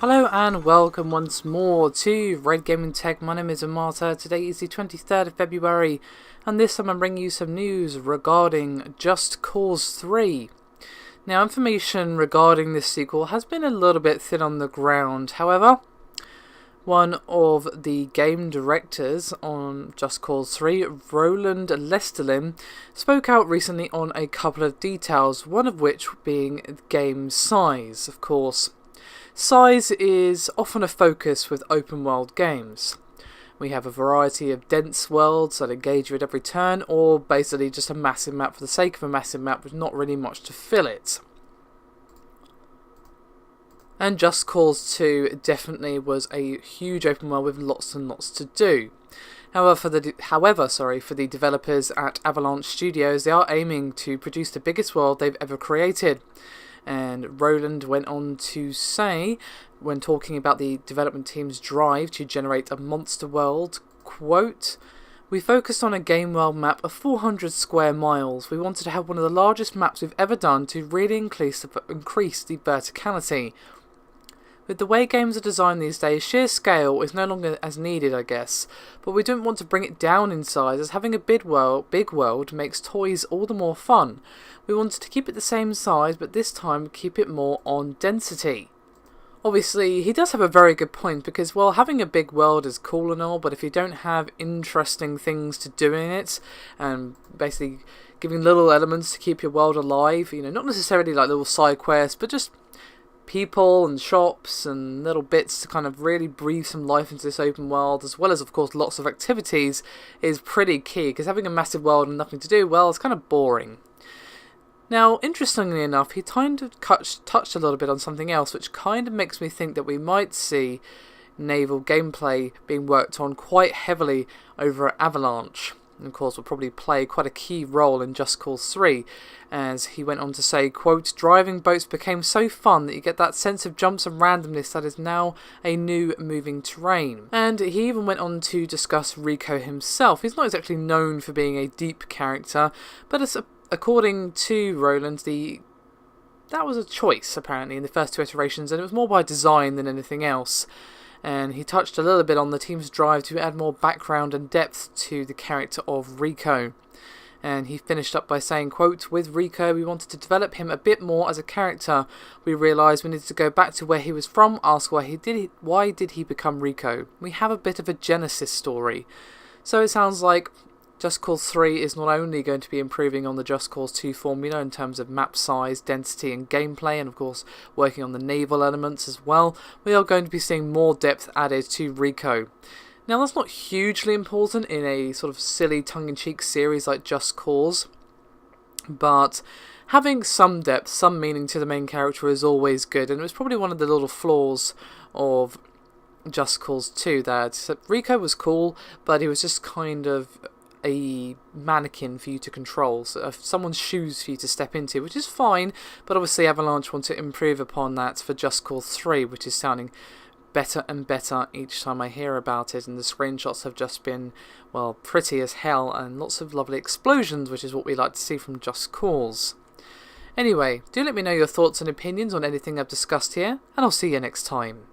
Hello and welcome once more to Red Gaming Tech. My name is Amata. Today is the 23rd of February and this time I'm bringing you some news regarding Just Cause 3. Now, information regarding this sequel has been a little bit thin on the ground. However, one of the game directors on Just Cause 3, Roland Lesterlin, spoke out recently on a couple of details, one of which being game size. Of course, size is often a focus with open world games. We have a variety of dense worlds that engage you at every turn, or basically just a massive map for the sake of a massive map with not really much to fill it. And Just Cause 2 definitely was a huge open world with lots and lots to do. However, for the developers at Avalanche Studios, they are aiming to produce the biggest world they've ever created. And Roland went on to say, when talking about the development team's drive to generate a monster world, quote, "We focused on a game world map of 400 square miles. We wanted to have one of the largest maps we've ever done to really increase the verticality. With the way games are designed these days, sheer scale is no longer as needed, I guess. But we didn't want to bring it down in size, as having a big world makes toys all the more fun. We wanted to keep it the same size, but this time keep it more on density." Obviously, he does have a very good point, because, well, having a big world is cool and all, but if you don't have interesting things to do in it, and basically giving little elements to keep your world alive, not necessarily like little side quests, but just people and shops and little bits to kind of really breathe some life into this open world, as well as, of course, lots of activities, is pretty key, because having a massive world and nothing to do, well, it's kind of boring. Now, interestingly enough, he kind of touched a little bit on something else, which kind of makes me think that we might see naval gameplay being worked on quite heavily over at Avalanche. And of course, will probably play quite a key role in Just Cause 3, as he went on to say, quote, "Driving boats became so fun that you get that sense of jumps and randomness that is now a new moving terrain." And he even went on to discuss Rico himself. He's not exactly known for being a deep character, but according to Roland, that was a choice, apparently, in the first two iterations, and it was more by design than anything else. And he touched a little bit on the team's drive to add more background and depth to the character of Rico. And he finished up by saying, quote, "With Rico, we wanted to develop him a bit more as a character. We realised we needed to go back to where he was from, ask why did he become Rico. We have a bit of a genesis story." So it sounds like Just Cause 3 is not only going to be improving on the Just Cause 2 formula in terms of map size, density and gameplay, and of course working on the naval elements as well, we are going to be seeing more depth added to Rico. Now, that's not hugely important in a sort of silly tongue-in-cheek series like Just Cause, but having some depth, some meaning to the main character is always good, and it was probably one of the little flaws of Just Cause 2, that Rico was cool, but he was just kind of a mannequin for you to control, so someone's shoes for you to step into, which is fine, but obviously Avalanche want to improve upon that for Just Cause 3, which is sounding better and better each time I hear about it, and the screenshots have just been, well, pretty as hell, and lots of lovely explosions, which is what we like to see from Just Cause. Anyway, do let me know your thoughts and opinions on anything I've discussed here, and I'll see you next time.